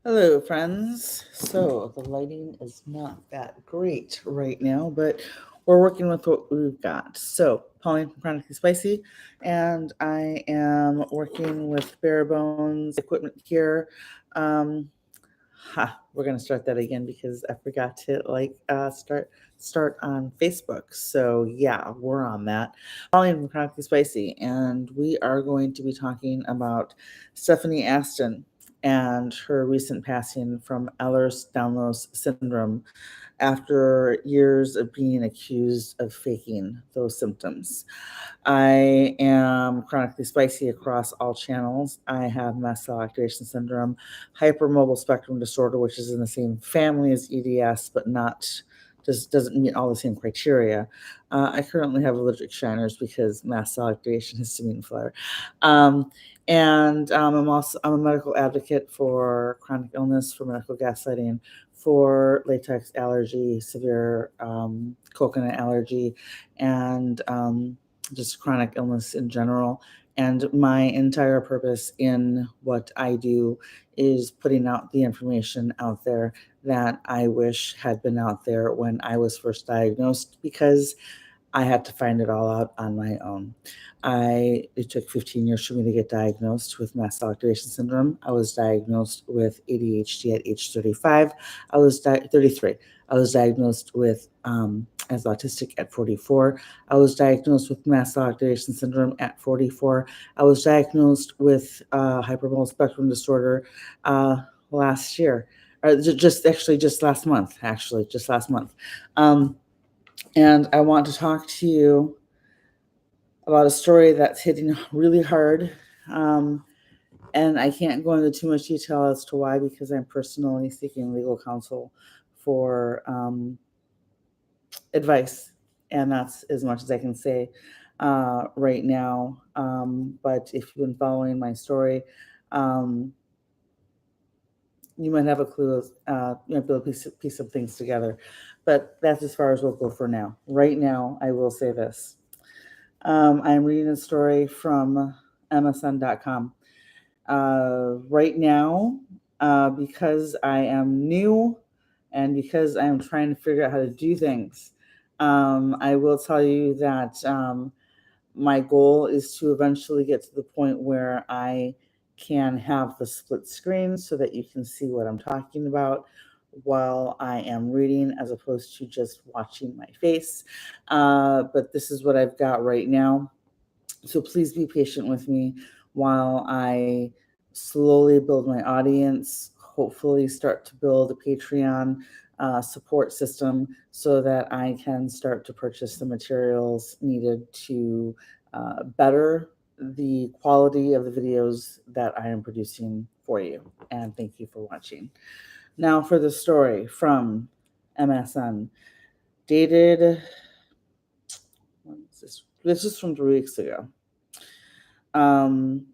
Hello, friends. So the lighting is not that great right now, but we're working with what we've got. So, Pauline from Chronically Spicy, and I am working with bare bones equipment here. We're gonna start that again because I forgot to start on Facebook. So yeah, we're on that. Pauline from Chronically Spicy, and we are going to be talking about Stephanie Aston and her recent passing from Ehlers-Danlos syndrome after years of being accused of faking those symptoms. I am chronically spicy across all channels. I have mast cell activation syndrome, hypermobile spectrum disorder, which is in the same family as EDS, but not just doesn't meet all the same criteria. I currently have allergic shiners because mast cell activation, histamine flare. Um, I'm a medical advocate for chronic illness, for medical gaslighting, for latex allergy, severe coconut allergy, and just chronic illness in general. And my entire purpose in what I do is putting out the information out there that I wish had been out there when I was first diagnosed, because I had to find it all out on my own. It took 15 years for me to get diagnosed with mast cell activation syndrome. I was diagnosed with ADHD at age 35. 33. I was diagnosed with as autistic at 44. I was diagnosed with mast cell activation syndrome at 44. I was diagnosed with hyperbolic spectrum disorder last year, or just last month. Actually, just last month. Um, and I want to talk to you about a story that's hitting really hard. Um, and I can't go into too much detail as to why, because I'm personally seeking legal counsel for advice. And that's as much as I can say right now. But if you've been following my story, um, you might have a clue. You might be able to piece some things together. But that's as far as we'll go for now. Right now, I will say this. I'm reading a story from MSN.com. Right now, because I am new and because I'm trying to figure out how to do things, I will tell you that my goal is to eventually get to the point where I can have the split screen so that you can see what I'm talking about while I am reading, as opposed to just watching my face. But this is what I've got right now. So please be patient with me while I slowly build my audience, hopefully start to build a Patreon support system so that I can start to purchase the materials needed to better the quality of the videos that I am producing for you. And thank you for watching. Now for the story from MSN, dated, what is this? This is from 3 weeks ago. Um,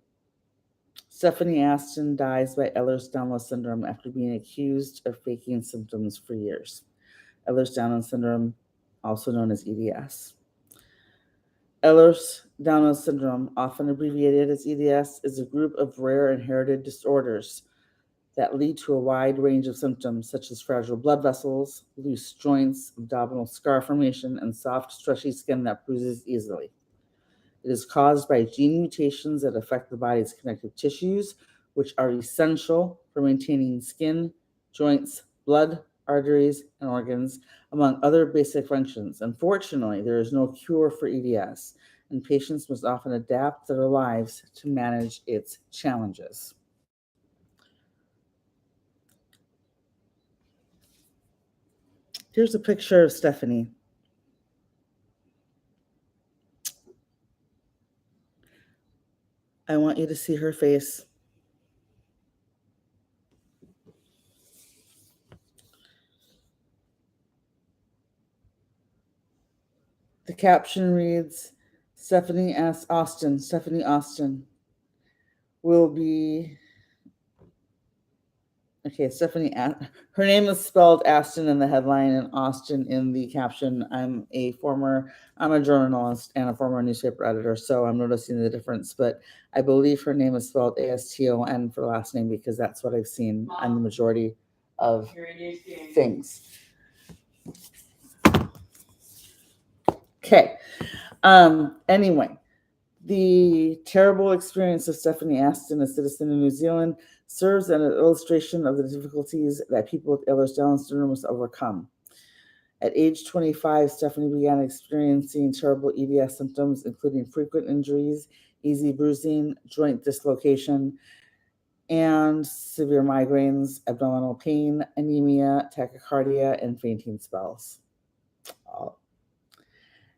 Stephanie Aston dies by Ehlers-Danlos syndrome after being accused of faking symptoms for years. Ehlers-Danlos syndrome, also known as EDS. Ehlers-Danlos syndrome, often abbreviated as EDS, is a group of rare inherited disorders that lead to a wide range of symptoms such as fragile blood vessels, loose joints, abdominal scar formation, and soft, stretchy skin that bruises easily. It is caused by gene mutations that affect the body's connective tissues, which are essential for maintaining skin, joints, blood, arteries, and organs, among other basic functions. Unfortunately, there is no cure for EDS, and patients must often adapt their lives to manage its challenges. Here's a picture of Stephanie. I want you to see her face. The caption reads, Stephanie Austin will be Okay, Stephanie, her name is spelled Aston in the headline and Austin in the caption. I'm a journalist and a former newspaper editor, so I'm noticing the difference. But I believe her name is spelled Aston for last name because that's what I've seen on the majority of things. Okay. Anyway, the terrible experience of Stephanie Aston, a citizen of New Zealand, serves as an illustration of the difficulties that people with Ehlers-Danlos syndrome must overcome. At age 25, Stephanie began experiencing terrible EDS symptoms, including frequent injuries, easy bruising, joint dislocation, and severe migraines, abdominal pain, anemia, tachycardia, and fainting spells.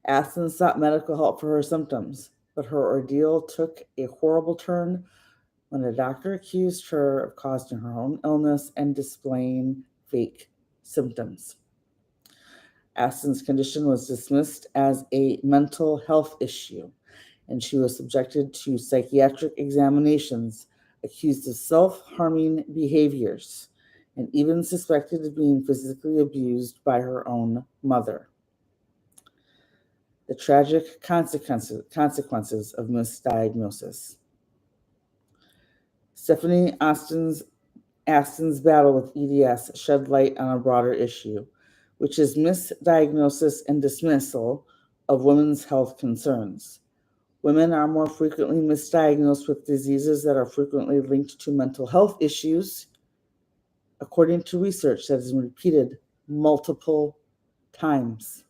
Aston sought medical help for her symptoms, but her ordeal took a horrible turn when a doctor accused her of causing her own illness and displaying fake symptoms. Aston's condition was dismissed as a mental health issue, and she was subjected to psychiatric examinations, accused of self-harming behaviors, and even suspected of being physically abused by her own mother. The tragic consequences of misdiagnosis. Stephanie Aston's battle with EDS shed light on a broader issue, which is misdiagnosis and dismissal of women's health concerns. Women are more frequently misdiagnosed with diseases that are frequently linked to mental health issues, according to research that has been repeated multiple times.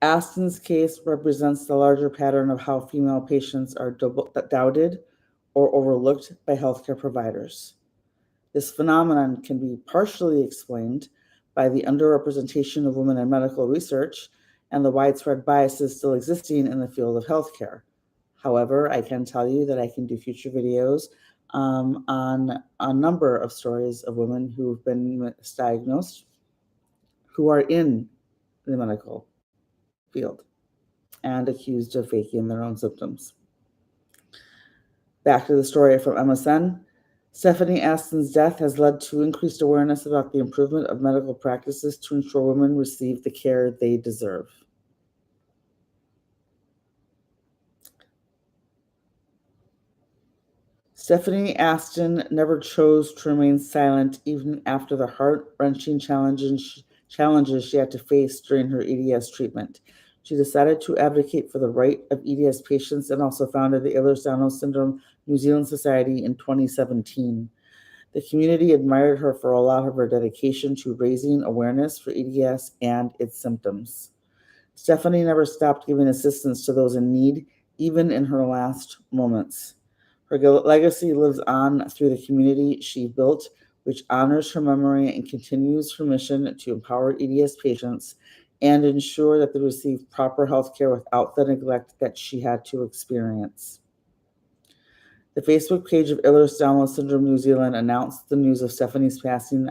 Aston's case represents the larger pattern of how female patients are doubted or overlooked by healthcare providers. This phenomenon can be partially explained by the underrepresentation of women in medical research and the widespread biases still existing in the field of healthcare. However, I can tell you that I can do future videos on a number of stories of women who've been misdiagnosed who are in the medical field and accused of faking their own symptoms. Back to the story from MSN. Stephanie Aston's death has led to increased awareness about the improvement of medical practices to ensure women receive the care they deserve. Stephanie Aston never chose to remain silent even after the heart-wrenching challenges she had to face during her EDS treatment. She decided to advocate for the right of EDS patients and also founded the Ehlers-Danlos Syndrome New Zealand Society in 2017. The community admired her for a lot of her dedication to raising awareness for EDS and its symptoms. Stephanie never stopped giving assistance to those in need, even in her last moments. Her legacy lives on through the community she built, which honors her memory and continues her mission to empower EDS patients and ensure that they receive proper health care without the neglect that she had to experience. The Facebook page of Ehlers-Danlos Syndrome New Zealand announced the news of Stephanie's passing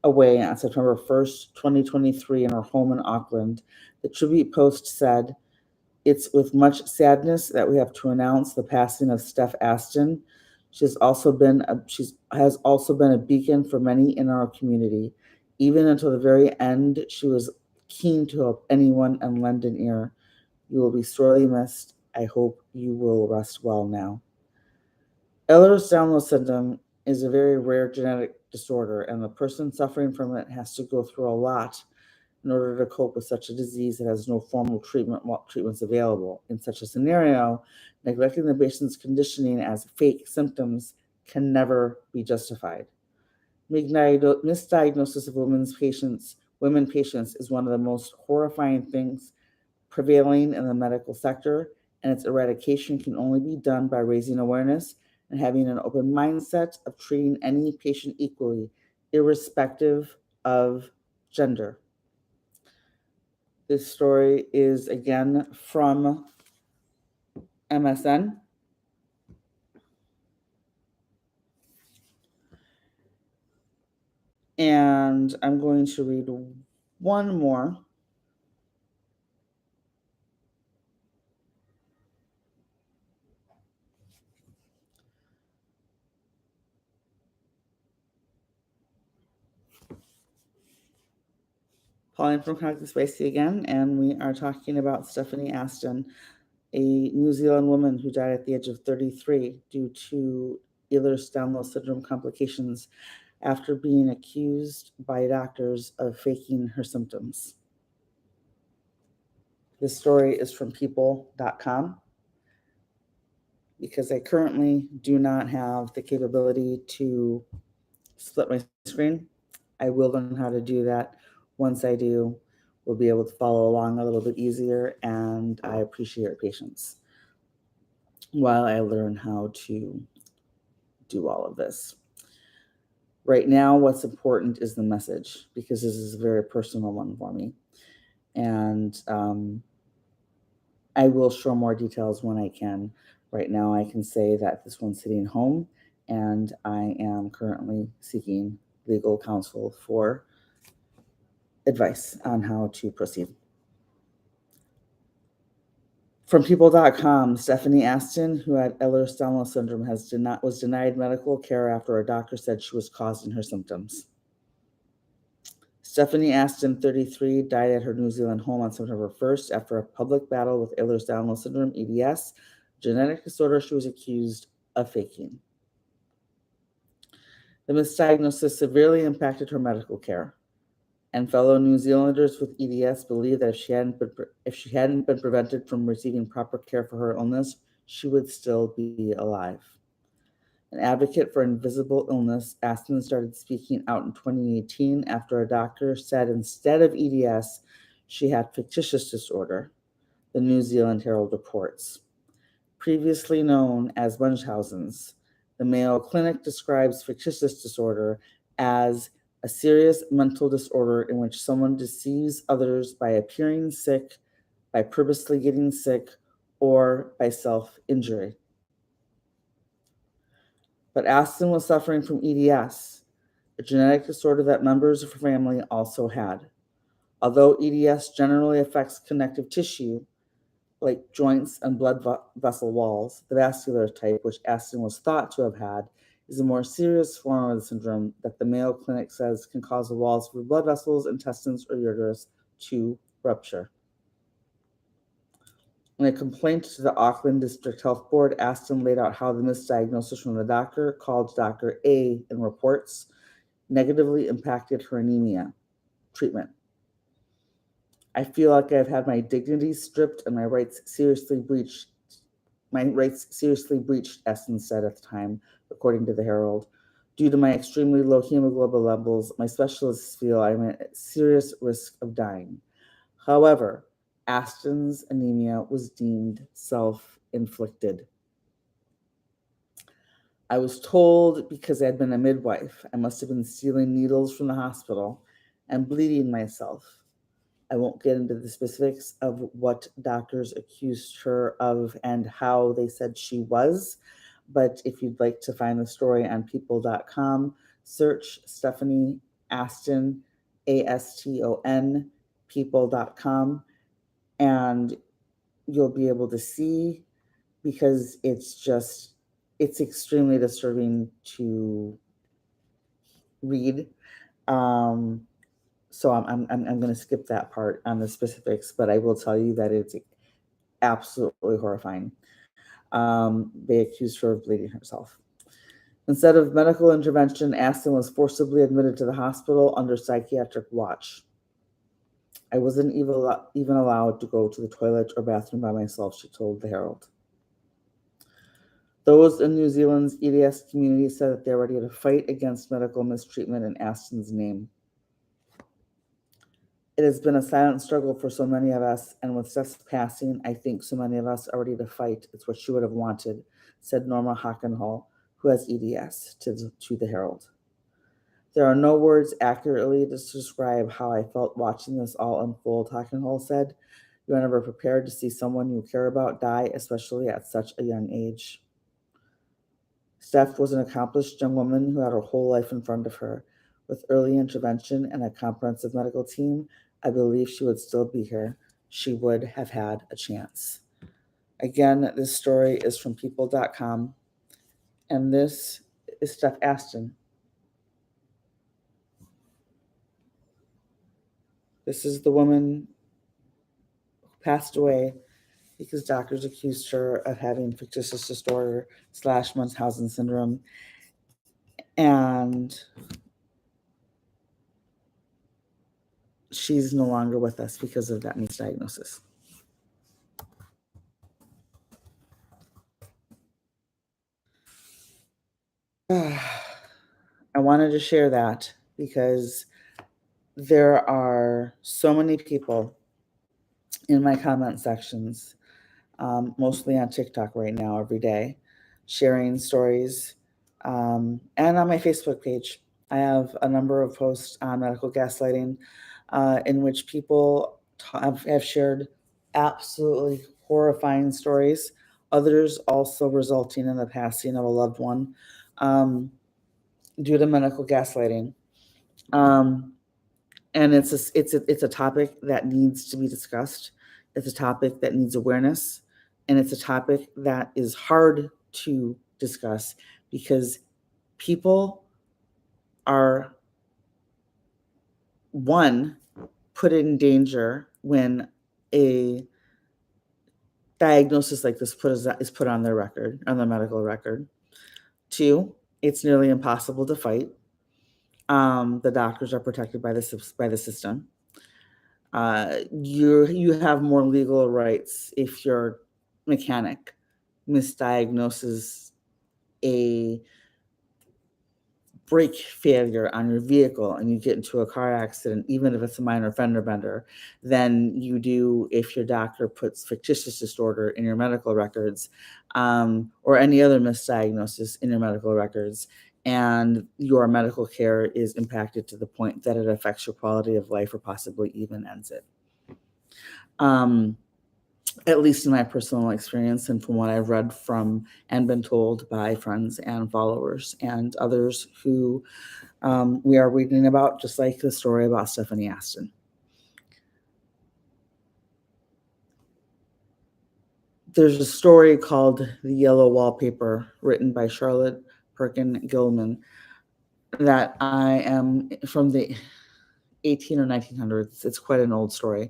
away on September 1st, 2023 in her home in Auckland. The tribute post said, "It's with much sadness that we have to announce the passing of Steph Aston. She has also been a beacon for many in our community. Even until the very end, she was keen to help anyone and lend an ear. You will be sorely missed. I hope you will rest well now." Ehlers-Danlos syndrome is a very rare genetic disorder, and the person suffering from it has to go through a lot in order to cope with such a disease that has no formal treatments available. In such a scenario, neglecting the patient's conditioning as fake symptoms can never be justified. Misdiagnosis of women patients is one of the most horrifying things prevailing in the medical sector, and its eradication can only be done by raising awareness and having an open mindset of treating any patient equally, irrespective of gender. This story is again from MSN. And I'm going to read one more. Pauline from Chronically Spicy again, and we are talking about Stephanie Aston, a New Zealand woman who died at the age of 33 due to Ehlers-Danlos syndrome complications after being accused by doctors of faking her symptoms. This story is from people.com because I currently do not have the capability to split my screen. I will learn how to do that. Once I do, we'll be able to follow along a little bit easier, and I appreciate your patience while I learn how to do all of this. Right now, what's important is the message, because this is a very personal one for me. And I will share more details when I can. Right now, I can say that this one's sitting home, and I am currently seeking legal counsel for advice on how to proceed. From people.com, Stephanie Aston, who had Ehlers-Danlos syndrome, was denied medical care after a doctor said she was causing her symptoms. Stephanie Aston, 33, died at her New Zealand home on September 1st after a public battle with Ehlers-Danlos syndrome, EDS, a genetic disorder she was accused of faking. The misdiagnosis severely impacted her medical care, and fellow New Zealanders with EDS believe that if she hadn't been prevented from receiving proper care for her illness, she would still be alive. An advocate for invisible illness, Aston started speaking out in 2018 after a doctor said instead of EDS, she had fictitious disorder, the New Zealand Herald reports. Previously known as Munchausen's, the Mayo Clinic describes fictitious disorder as a serious mental disorder in which someone deceives others by appearing sick, by purposely getting sick, or by self-injury. But Aston was suffering from EDS, a genetic disorder that members of her family also had. Although EDS generally affects connective tissue, like joints and blood vessel walls, the vascular type, which Aston was thought to have had, is a more serious form of the syndrome that the Mayo Clinic says can cause the walls of the blood vessels, intestines, or uterus to rupture. In a complaint to the Auckland District Health Board, Aston laid out how the misdiagnosis from the doctor, called Dr. A in reports, negatively impacted her anemia treatment. I feel like I've had my dignity stripped and my rights seriously breached. Aston said at the time, according to the Herald. Due to my extremely low hemoglobin levels, my specialists feel I'm at serious risk of dying. However, Aston's anemia was deemed self-inflicted. I was told because I'd been a midwife, I must have been stealing needles from the hospital and bleeding myself. I won't get into the specifics of what doctors accused her of and how they said she was, but if you'd like to find the story on people.com, search Stephanie Aston, Aston, people.com, and you'll be able to see, because it's extremely disturbing to read. So I'm going to skip that part on the specifics, but I will tell you that it's absolutely horrifying. They accused her of bleeding herself. Instead of medical intervention, Aston was forcibly admitted to the hospital under psychiatric watch. I wasn't even allowed to go to the toilet or bathroom by myself, she told the Herald. Those in New Zealand's EDS community said that they're ready to fight against medical mistreatment in Aston's name. It has been a silent struggle for so many of us, and with Steph's passing, I think so many of us are ready to fight. It's what she would have wanted, said Norma Hockenhall, who has EDS, to the Herald. There are no words accurately to describe how I felt watching this all unfold, Hockenhall said. You are never prepared to see someone you care about die, especially at such a young age. Steph was an accomplished young woman who had her whole life in front of her. With early intervention and a comprehensive medical team, I believe she would still be here. She would have had a chance. Again, this story is from people.com, and this is Steph Aston. This is the woman who passed away because doctors accused her of having fictitious disorder / Munchausen syndrome. And she's no longer with us because of that misdiagnosis. I wanted to share that because there are so many people in my comment sections, mostly on TikTok right now, every day, sharing stories. And on my Facebook page, I have a number of posts on medical gaslighting in which people have shared absolutely horrifying stories, others also resulting in the passing of a loved one due to medical gaslighting. And it's a topic that needs to be discussed. It's a topic that needs awareness, and it's a topic that is hard to discuss because people are, one, put in danger when a diagnosis like this is put on their record, on their medical record. Two, it's nearly impossible to fight. The doctors are protected by the system. You have more legal rights if your mechanic misdiagnoses a brake failure on your vehicle and you get into a car accident, even if it's a minor fender bender, than you do if your doctor puts fictitious disorder in your medical records, or any other misdiagnosis in your medical records, and your medical care is impacted to the point that it affects your quality of life or possibly even ends it. At least in my personal experience and from what I've read from and been told by friends and followers and others who we are reading about, just like the story about Stephanie Aston. There's a story called The Yellow Wallpaper, written by Charlotte Perkin Gilman, that I am from the 18 or 1900s. It's quite an old story,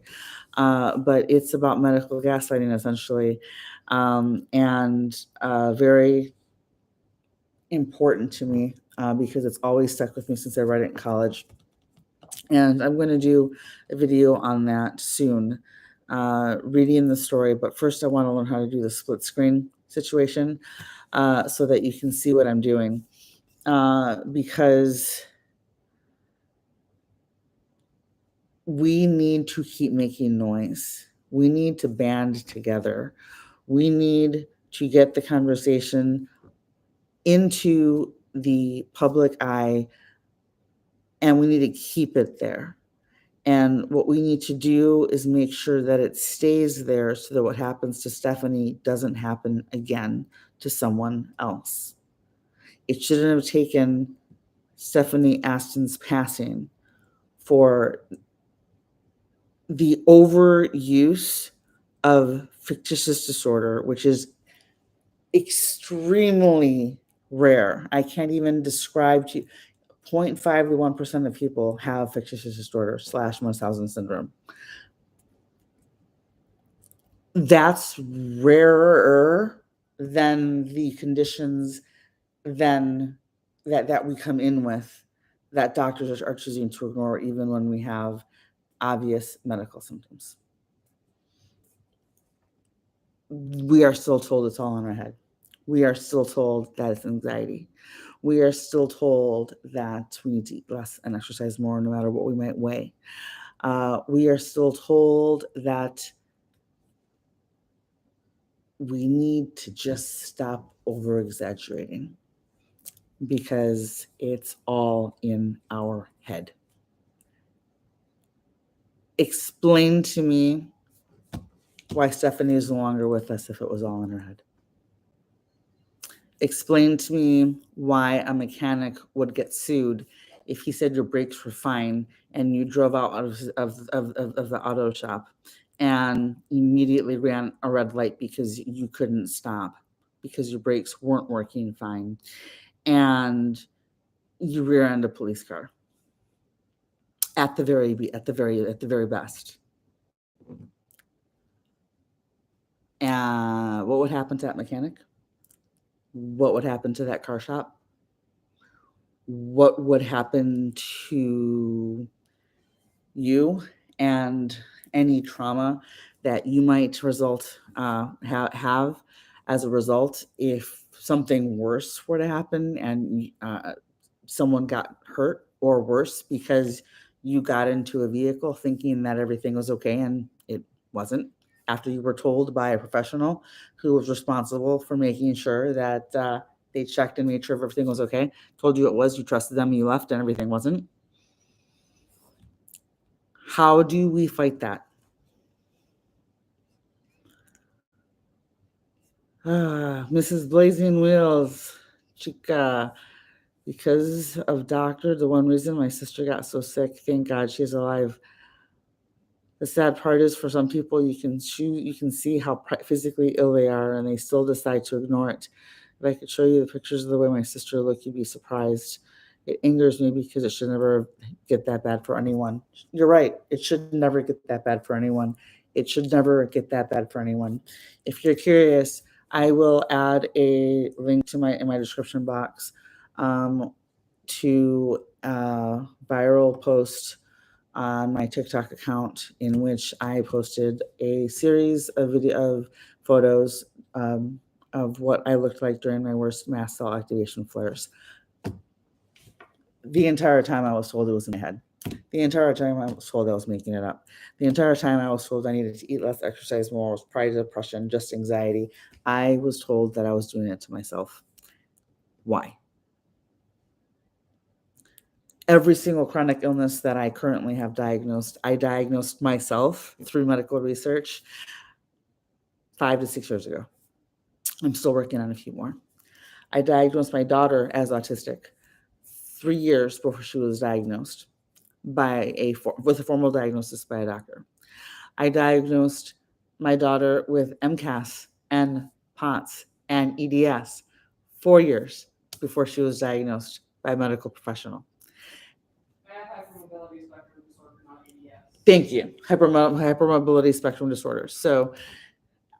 but it's about medical gaslighting essentially, and very important to me because it's always stuck with me since I read it in college. And I'm going to do a video on that soon, reading the story. But first, I want to learn how to do the split screen situation so that you can see what I'm doing. Because we need to keep making noise. We need to band together. We need to get the conversation into the public eye, and we need to keep it there. And what we need to do is make sure that it stays there so that what happens to Stephanie doesn't happen again to someone else. It shouldn't have taken Stephanie Aston's passing for the overuse of fictitious disorder, which is extremely rare. I can't even describe to you. 0.5 to 1% of people have fictitious disorder / Munchausen syndrome. That's rarer than the conditions than that we come in with that doctors are choosing to ignore even when we have obvious medical symptoms. We are still told it's all in our head. We are still told that it's anxiety. We are still told that we need to eat less and exercise more no matter what we might weigh. We are still told that we need to just stop over exaggerating because it's all in our head. Explain to me why Stephanie is no longer with us if it was all in her head. Explain to me why a mechanic would get sued if he said your brakes were fine and you drove out of the auto shop and immediately ran a red light because you couldn't stop because your brakes weren't working fine and you rear-end a police car. at the very best. And what would happen to that mechanic? What would happen to that car shop? What would happen to you and any trauma that you might have as a result if something worse were to happen and someone got hurt or worse because you got into a vehicle thinking that everything was okay and it wasn't, after you were told by a professional who was responsible for making sure that they checked and made sure everything was okay, told you it was, you trusted them, you left, and everything wasn't. How do we fight that? Mrs. Blazing Wheels, chica. Because of doctor, the one reason my sister got so sick, thank God she's alive. The sad part is, for some people, you can see how physically ill they are, and they still decide to ignore it. If I could show you the pictures of the way my sister looked, you'd be surprised. It angers me because it should never get that bad for anyone. You're right. It should never get that bad for anyone. It should never get that bad for anyone. If you're curious, I will add a link to in my description box to a viral post on my TikTok account in which I posted a series of photos of what I looked like during my worst mast cell activation flares. The entire time I was told it was in my head. The entire time I was told I was making it up. The entire time I was told I needed to eat less, exercise more, was probably depression, just anxiety. I was told that I was doing it to myself. Why? Every single chronic illness that I currently have diagnosed, I diagnosed myself through medical research 5 to 6 years ago. I'm still working on a few more. I diagnosed my daughter as autistic 3 years before she was diagnosed with a formal diagnosis by a doctor. I diagnosed my daughter with MCAS and POTS and EDS 4 years before she was diagnosed by a medical professional. Hypermobility spectrum disorder, not EDS. Thank you. Hypermobility spectrum disorder. So,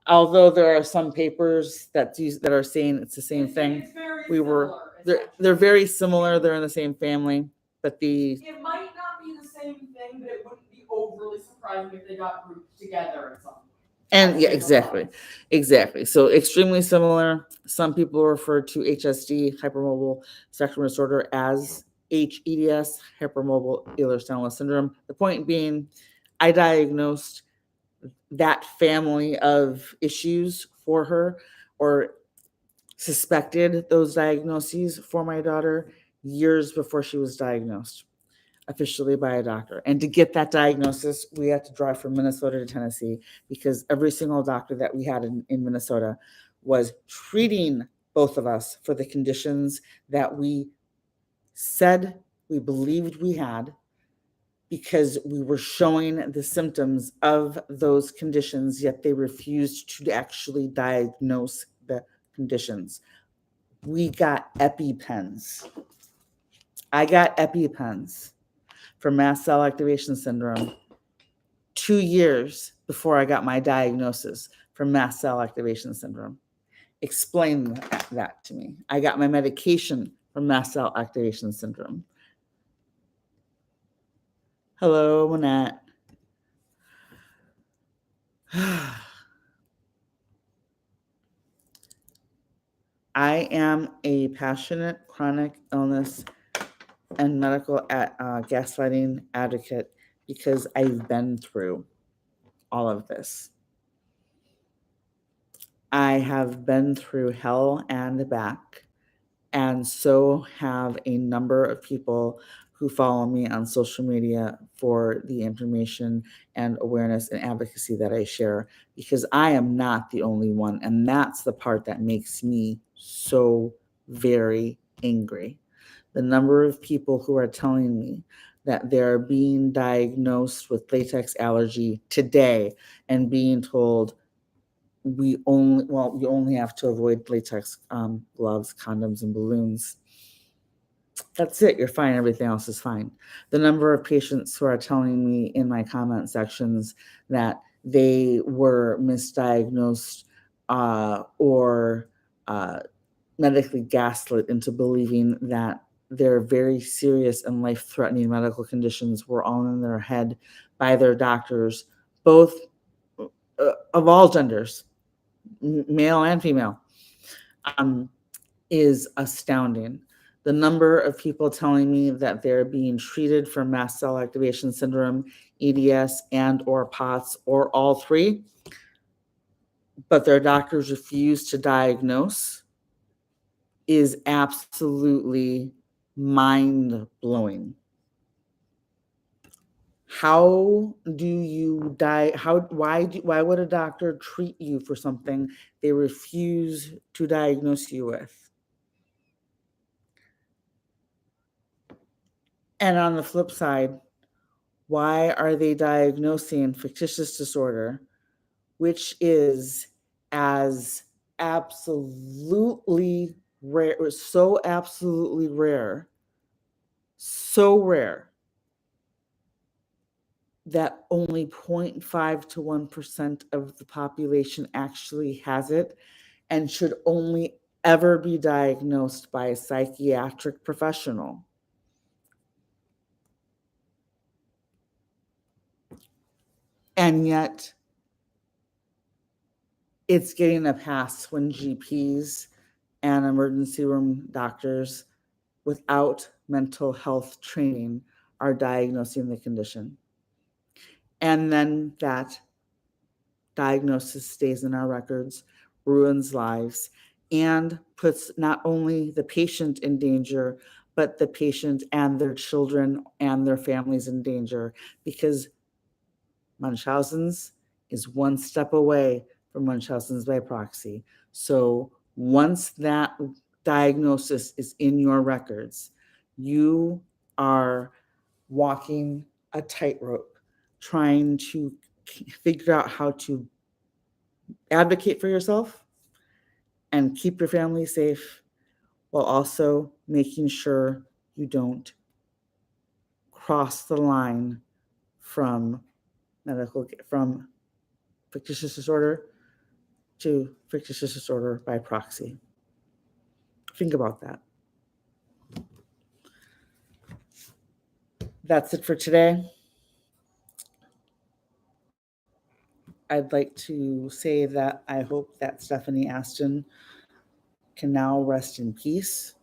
although there are some papers that are saying it's the same thing, they're very similar. They're in the same family, but it might not be the same thing, but it wouldn't be overly surprising if they got grouped together at some point. And yeah, exactly. So extremely similar. Some people refer to HSD, hypermobile spectrum disorder, as HEDS, hypermobile Ehlers-Danlos syndrome. The point being, I diagnosed that family of issues for her, or suspected those diagnoses for my daughter years before she was diagnosed officially by a doctor. And to get that diagnosis, we had to drive from Minnesota to Tennessee, because every single doctor that we had in Minnesota was treating both of us for the conditions that we said we believed we had, because we were showing the symptoms of those conditions, yet they refused to actually diagnose the conditions. We got EpiPens. I got EpiPens for mast cell activation syndrome 2 years before I got my diagnosis for mast cell activation syndrome. Explain that to me. I got my medication for mast cell activation syndrome. Hello, Manette. I am a passionate chronic illness and medical gaslighting advocate because I've been through all of this. I have been through hell and back, and so have a number of people who follow me on social media for the information and awareness and advocacy that I share, because I am not the only one. And that's the part that makes me so very angry. The number of people who are telling me that they're being diagnosed with latex allergy today and being told you only have to avoid latex gloves, condoms, and balloons. That's it. You're fine. Everything else is fine. The number of patients who are telling me in my comment sections that they were misdiagnosed or medically gaslit into believing that their very serious and life-threatening medical conditions were all in their head by their doctors, both of all genders, male and female, um, is astounding. The number of people telling me that they're being treated for mast cell activation syndrome, EDS, and or POTS, or all three, but their doctors refuse to diagnose is absolutely mind-blowing. How do you die? Why would a doctor treat you for something they refuse to diagnose you with? And on the flip side, why are they diagnosing fictitious disorder, which is as absolutely rare, so absolutely rare, so rare that only 0.5 to 1% of the population actually has it and should only ever be diagnosed by a psychiatric professional. And yet, it's getting a pass when GPs and emergency room doctors without mental health training are diagnosing the condition. And then that diagnosis stays in our records, ruins lives, and puts not only the patient in danger, but the patient and their children and their families in danger, because Munchausen's is one step away from Munchausen's by proxy. So once that diagnosis is in your records, you are walking a tightrope, trying to figure out how to advocate for yourself and keep your family safe while also making sure you don't cross the line from from fictitious disorder to fictitious disorder by proxy. Think about that. That's it for today. I'd like to say that I hope that Stephanie Aston can now rest in peace,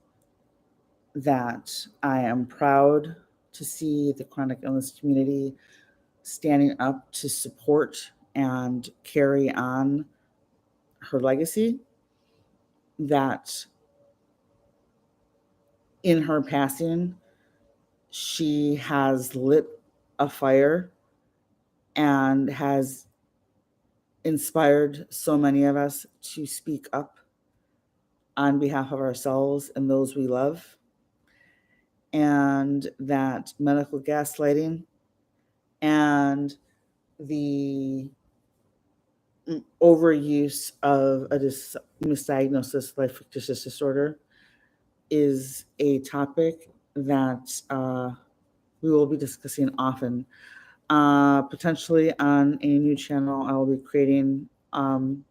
that I am proud to see the chronic illness community standing up to support and carry on her legacy, that in her passing, she has lit a fire and has inspired so many of us to speak up on behalf of ourselves and those we love, and that medical gaslighting and the overuse of a misdiagnosis like fictitious disorder is a topic that we will be discussing often. Potentially on a new channel I will be creating on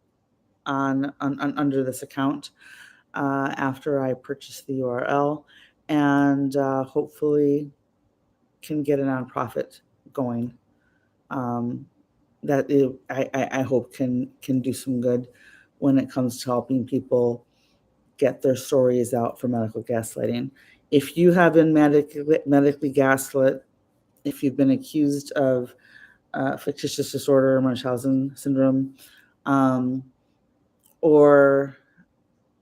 under this account after I purchase the URL, and hopefully can get a nonprofit going that I hope can do some good when it comes to helping people get their stories out for medical gaslighting. If you have been medically gaslit, if you've been accused of fictitious disorder, Munchausen syndrome, or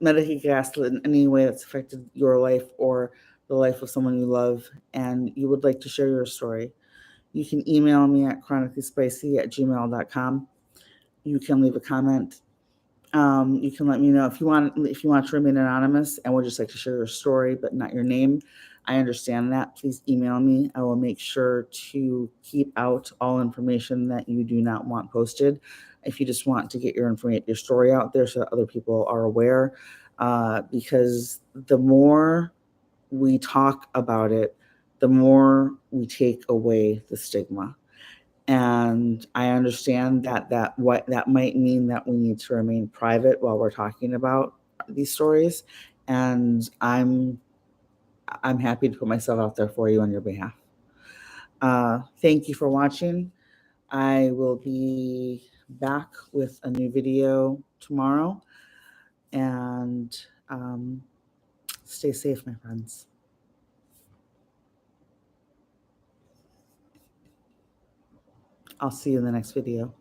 medically gaslit in any way that's affected your life or the life of someone you love, and you would like to share your story, you can email me at chronicallyspicy@gmail.com. You can leave a comment. You can let me know if you want to remain anonymous and would just like to share your story but not your name. I understand that. Please email me. I will make sure to keep out all information that you do not want posted. If you just want to get your story out there so that other people are aware, because the more we talk about it, the more we take away the stigma. And I understand that what that might mean that we need to remain private while we're talking about these stories. And I'm happy to put myself out there for you on your behalf. Thank you for watching. I will be back with a new video tomorrow. And stay safe, my friends. I'll see you in the next video.